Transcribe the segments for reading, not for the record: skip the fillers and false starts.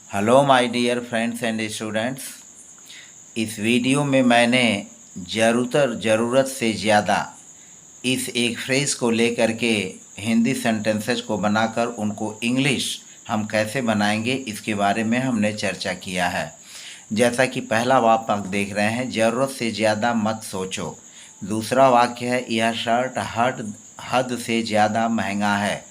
Hello my dear friends and students. इस video में मैंने ज़रूरत से ज़्यादा इस एक फ्रेज़ को लेकर के हिंदी सेंटेंसेस को बनाकर उनको इंग्लिश हम कैसे बनाएंगे इसके बारे में हमने चर्चा किया है। जैसा कि पहला वाक्य आप देख रहे हैं, ज़रूरत से ज़्यादा मत सोचो। दूसरा वाक्य है, यह शर्ट हद से ज़्यादा महंगा है।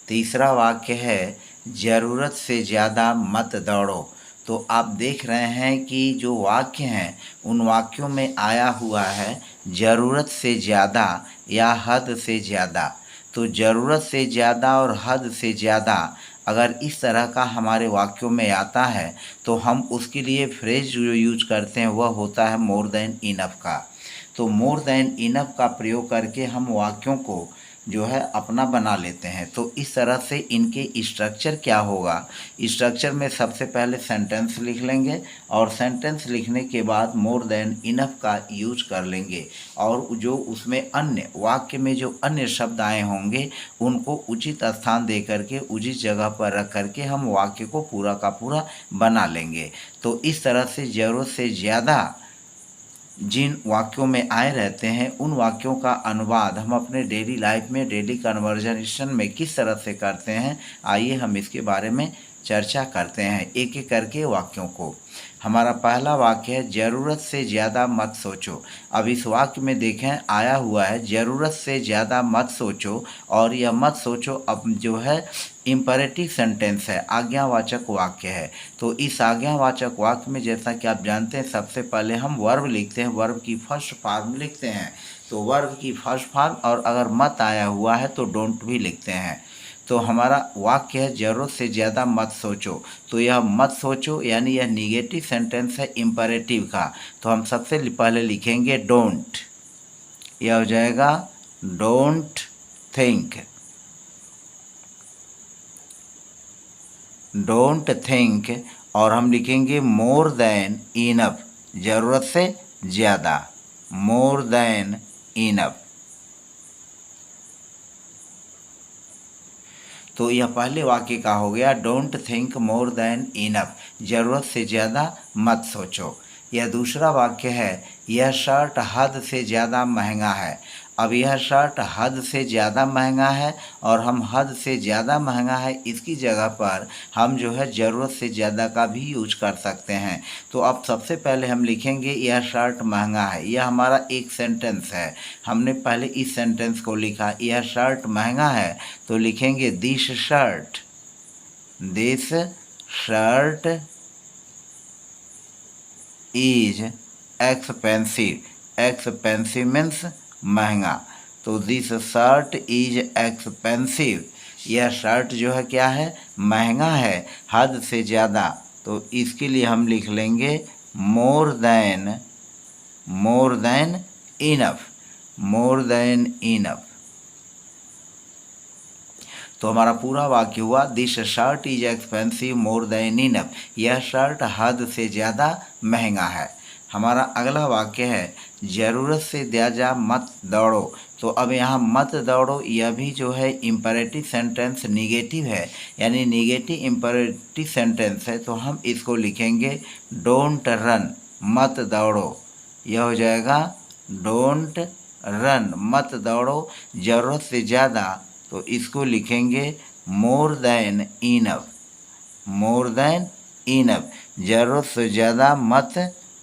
तीसरा वाक्य है, ज़रूरत से ज़्यादा मत दौड़ो। तो आप देख रहे हैं कि जो वाक्य हैं उन वाक्यों में आया हुआ है ज़रूरत से ज़्यादा या हद से ज़्यादा। तो ज़रूरत से ज़्यादा और हद से ज़्यादा अगर इस तरह का हमारे वाक्यों में आता है तो हम उसके लिए फ्रेज जो यूज करते हैं वह होता है मोर देन इनफ का। तो मोर देन इनफ का प्रयोग करके हम वाक्यों को जो है अपना बना लेते हैं। तो इस तरह से इनके स्ट्रक्चर क्या होगा, स्ट्रक्चर में सबसे पहले सेंटेंस लिख लेंगे और सेंटेंस लिखने के बाद मोर देन इनफ का यूज कर लेंगे और जो उसमें अन्य वाक्य में जो अन्य शब्द आए होंगे उनको उचित स्थान दे करके उचित जगह पर रख करके हम वाक्य को पूरा का पूरा बना लेंगे। तो इस तरह से ज़रूरत से ज़्यादा जिन वाक्यों में आए रहते हैं उन वाक्यों का अनुवाद हम अपने डेली लाइफ में डेली कन्वर्जेशन में किस तरह से करते हैं, आइए हम इसके बारे में चर्चा करते हैं एक एक करके वाक्यों को। हमारा पहला वाक्य है, ज़रूरत से ज़्यादा मत सोचो। अब इस वाक्य में देखें आया हुआ है ज़रूरत से ज़्यादा मत सोचो और यह मत सोचो अब जो है इम्परेटिव सेंटेंस है, आज्ञावाचक वाक्य है। तो इस आज्ञावाचक वाक्य में जैसा कि आप जानते हैं सबसे पहले हम वर्ब लिखते हैं, वर्ब की फर्स्ट फॉर्म लिखते हैं। तो वर्ब की फर्स्ट फॉर्म और अगर मत आया हुआ है तो डोंट भी लिखते हैं। तो हमारा वाक्य है ज़रूरत से ज़्यादा मत सोचो। तो यह मत सोचो यानी यह निगेटिव सेंटेंस है इम्परेटिव का। तो हम सबसे पहले लिखेंगे डोंट, यह हो जाएगा डोंट थिंक। डोंट थिंक और हम लिखेंगे मोर देन इनफ, ज़रूरत से ज़्यादा, मोर देन इनफ। तो यह पहले वाक्य का हो गया, don't think more than enough, ज़रूरत से ज़्यादा मत सोचो। यह दूसरा वाक्य है, यह शर्ट हद से ज़्यादा महंगा है। अब यह शर्ट हद से ज़्यादा महंगा है और हम हद से ज़्यादा महंगा है इसकी जगह पर हम जो है ज़रूरत से ज़्यादा का भी यूज कर सकते हैं। तो अब सबसे पहले हम लिखेंगे यह शर्ट महंगा है, यह हमारा एक सेंटेंस है। हमने पहले इस सेंटेंस को लिखा, यह शर्ट महंगा है, तो लिखेंगे this shirt is expensive. Expensive means महंगा। तो दिस शर्ट इज एक्सपेंसिव, यह शर्ट जो है क्या है, महंगा है, हद से ज़्यादा। तो इसके लिए हम लिख लेंगे मोर than enough, more than enough. तो हमारा पूरा वाक्य हुआ, this shirt is expensive more than enough, यह शर्ट हद से ज़्यादा महंगा है। हमारा अगला वाक्य है, ज़रूरत से ज़्यादा मत दौड़ो। तो अब यहाँ मत दौड़ो यह भी जो है इम्परेटिव सेंटेंस निगेटिव है, यानी निगेटिव इम्परेटिव सेंटेंस है। तो हम इसको लिखेंगे डोंट रन, मत दौड़ो, यह हो जाएगा डोंट रन, मत दौड़ो, ज़रूरत से ज़्यादा। तो इसको लिखेंगे मोर than enough, more than enough, ज़रूरत से ज़्यादा मत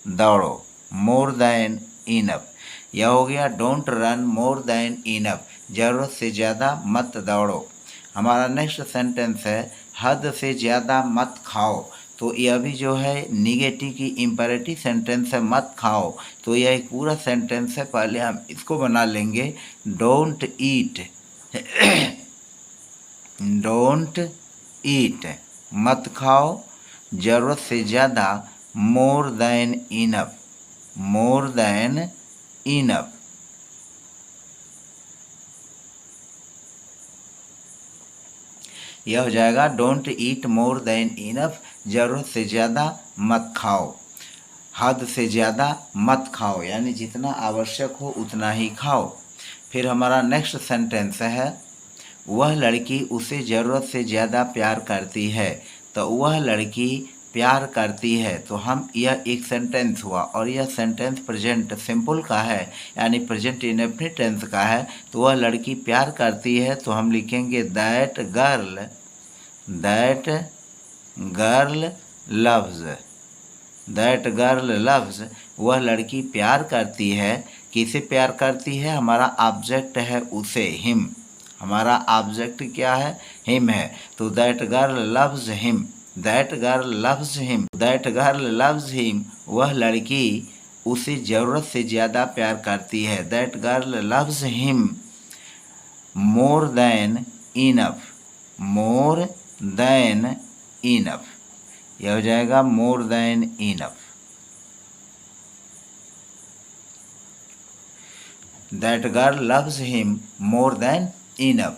दौड़ो, मोर देन इनफ। यह हो गया don't run more than enough, ज़रूरत से ज़्यादा मत दौड़ो। हमारा नेक्स्ट सेंटेंस है, हद से ज़्यादा मत खाओ। तो यह भी जो है निगेटिव की इम्परेटिव सेंटेंस है, मत खाओ। तो यह एक पूरा सेंटेंस है, पहले हम इसको बना लेंगे डोंट ईट, डोंट ईट, मत खाओ, ज़रूरत से ज़्यादा, मोर than enough, more than enough. यह हो जाएगा don't eat more than enough, ज़रूरत से ज़्यादा मत खाओ, हद से ज़्यादा मत खाओ, यानी जितना आवश्यक हो उतना ही खाओ। फिर हमारा नेक्स्ट सेंटेंस है, वह लड़की उसे ज़रूरत से ज़्यादा प्यार करती है। तो वह लड़की प्यार करती है, तो हम यह एक सेंटेंस हुआ और यह सेंटेंस प्रेजेंट सिंपल का है, यानी प्रेजेंट इंडेफिनिट टेंस का है। तो वह लड़की प्यार करती है, तो हम लिखेंगे that girl loves. That girl loves, वह लड़की प्यार करती है। किसे प्यार करती है? हमारा ऑब्जेक्ट है उसे, हिम। हमारा ऑब्जेक्ट क्या है? हिम है। तो that girl loves him. That girl loves him. That girl loves him, वह लड़की उसे ज़रूरत से ज़्यादा प्यार करती है। That girl loves him more than enough. More than enough, यह हो जाएगा मोर than enough. That girl loves him more than enough.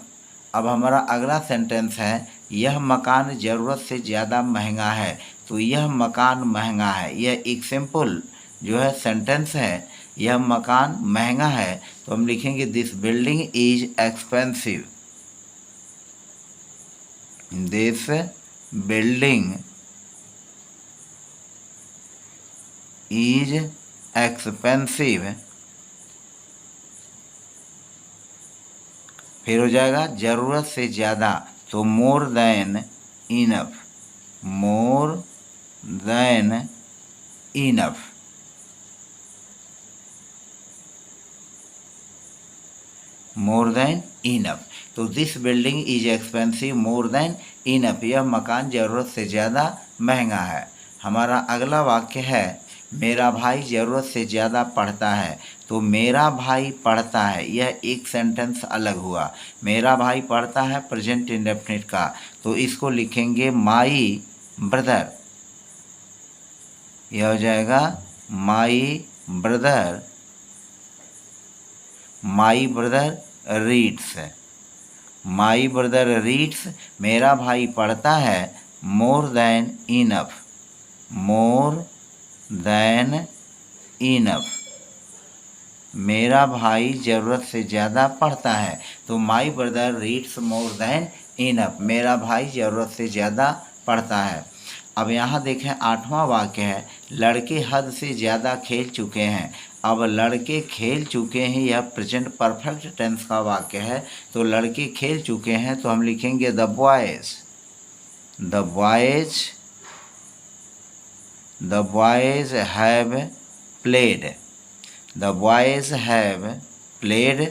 अब हमारा अगला सेंटेंस है, यह मकान ज़रूरत से ज़्यादा महंगा है। तो यह मकान महंगा है, यह एक सिंपल जो है सेंटेंस है। यह मकान महंगा है, तो हम लिखेंगे this building is expensive. This building is expensive. फिर हो जाएगा ज़रूरत से ज़्यादा, तो more than enough. More than enough. More than enough. तो this building is expensive more than enough, यह मकान ज़रूरत से ज़्यादा महंगा है। हमारा अगला वाक्य है, मेरा भाई ज़रूरत से ज़्यादा पढ़ता है। तो मेरा भाई पढ़ता है, यह एक सेंटेंस अलग हुआ। मेरा भाई पढ़ता है प्रेजेंट इंडेफिनिट का, तो इसको लिखेंगे माई ब्रदर। यह हो जाएगा my brother. My brother reads. My brother reads, मेरा भाई पढ़ता है मोर than enough. More than enough, मेरा भाई ज़रूरत से ज़्यादा पढ़ता है। तो my brother reads more than enough, मेरा भाई ज़रूरत से ज़्यादा पढ़ता है। अब यहाँ देखें 8वां वाक्य है, लड़के हद से ज़्यादा खेल चुके हैं। अब लड़के खेल चुके हैं, यह प्रेजेंट परफेक्ट टेंस का वाक्य है। तो लड़के खेल चुके हैं, तो हम लिखेंगे the boys have played. The boys have played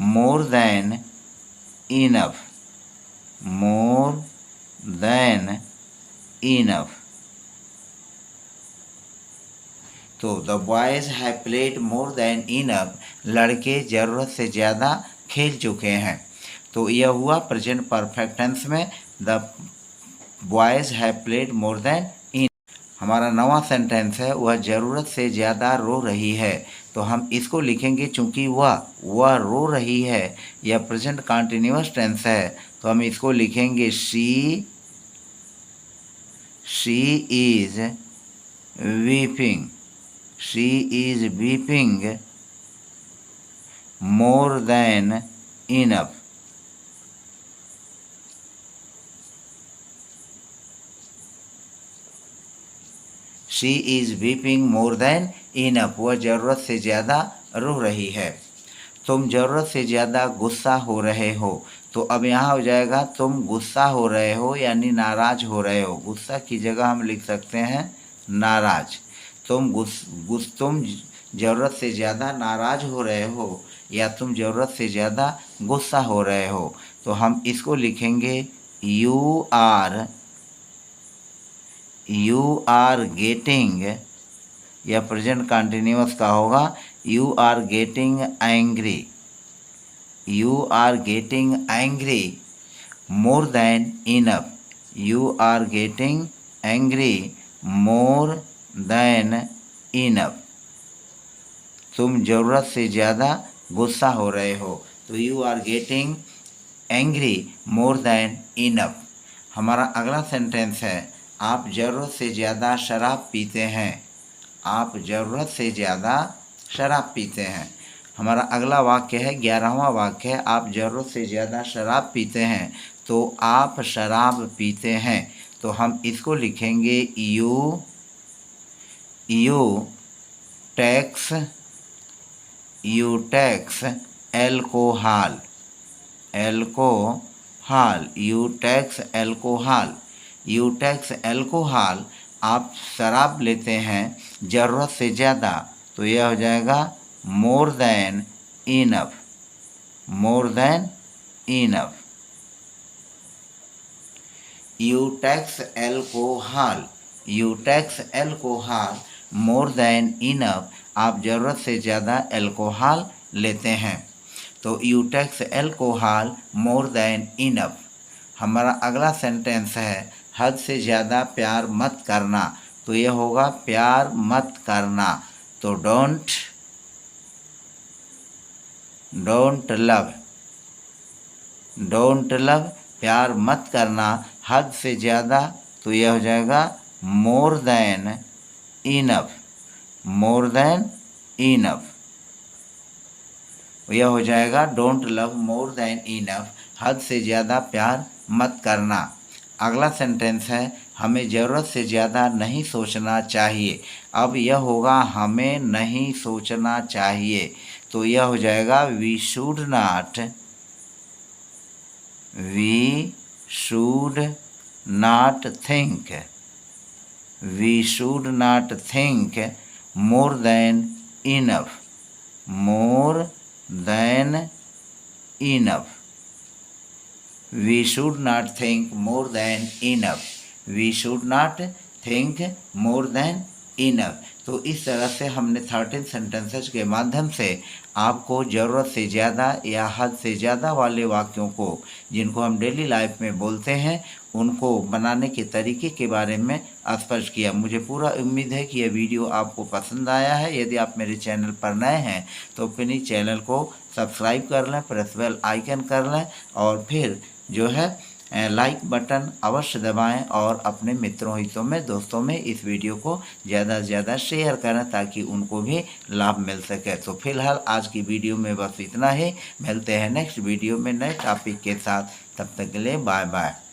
more than enough. More than enough. तो the boys have played more than enough, लड़के ज़रूरत से ज़्यादा खेल चुके हैं। तो यह हुआ प्रेजेंट परफेक्ट टेंस में, the boys have played more than enough। हमारा नवा सेंटेंस है, वह ज़रूरत से ज़्यादा रो रही है। तो हम इसको लिखेंगे, चूँकि वह रो रही है, यह प्रेजेंट कंटिन्यूअस टेंस है, तो हम इसको लिखेंगे she is weeping. She is weeping more than enough. She is weeping more than enough, वह ज़रूरत से ज़्यादा रो रही है। तुम ज़रूरत से ज़्यादा गुस्सा हो रहे हो। तो अब यहाँ हो जाएगा तुम गुस्सा हो रहे हो, यानी नाराज़ हो रहे हो। गुस्सा की जगह हम लिख सकते हैं नाराज़। तुम ज़रूरत से ज़्यादा नाराज़ हो रहे हो, या तुम ज़रूरत से ज़्यादा गुस्सा हो रहे हो। तो हम इसको लिखेंगे यू आर गेटिंग, यह प्रेजेंट कंटिन्यूअस का होगा, you are getting angry. You are getting angry more than enough. You are getting angry more than enough, तुम ज़रूरत से ज़्यादा गुस्सा हो रहे हो। तो you are getting angry more than enough. हमारा अगला सेंटेंस है, आप ज़रूरत से ज़्यादा शराब पीते हैं। आप ज़रूरत से ज़्यादा शराब पीते हैं। हमारा अगला वाक्य है 11वां वाक्य है, आप ज़रूरत से ज़्यादा शराब पीते हैं तो आप शराब पीते हैं। तो हम इसको लिखेंगे you tax alcohol, you tax alcohol, आप शराब लेते हैं ज़रूरत से ज़्यादा। तो यह हो जाएगा मोर than enough, you tax alcohol more than enough, आप ज़रूरत से ज़्यादा एल्कोहल लेते हैं। तो you tax alcohol more than enough. हमारा अगला सेंटेंस है हद से ज़्यादा प्यार मत करना। तो यह होगा प्यार मत करना। तो डोंट लव, प्यार मत करना, हद से ज़्यादा। तो यह हो जाएगा मोर देन इनफ, यह हो जाएगा don't love more than enough, हद से ज़्यादा प्यार मत करना। अगला सेंटेंस है हमें ज़रूरत से ज़्यादा नहीं सोचना चाहिए। अब यह होगा हमें नहीं सोचना चाहिए। तो यह हो जाएगा we should not think more than enough, we should not think more than enough. तो इस तरह से हमने 13 सेंटेंसेस के माध्यम से आपको ज़रूरत से ज़्यादा या हद से ज़्यादा वाले वाक्यों को, जिनको हम डेली लाइफ में बोलते हैं, उनको बनाने के तरीके के बारे में स्पष्ट किया। मुझे पूरा उम्मीद है कि यह वीडियो आपको पसंद आया है। यदि आप मेरे चैनल पर नए हैं तो प्लीज़ चैनल को सब्सक्राइब कर लें, प्रेस बेल आइकन कर लें और फिर जो है लाइक बटन अवश्य दबाएं और अपने मित्रों हितों में, दोस्तों में इस वीडियो को ज़्यादा से ज़्यादा शेयर करें ताकि उनको भी लाभ मिल सके। तो फिलहाल आज की वीडियो में बस इतना ही। मिलते हैं नेक्स्ट वीडियो में नए टॉपिक के साथ। तब तक के लिए बाय बाय।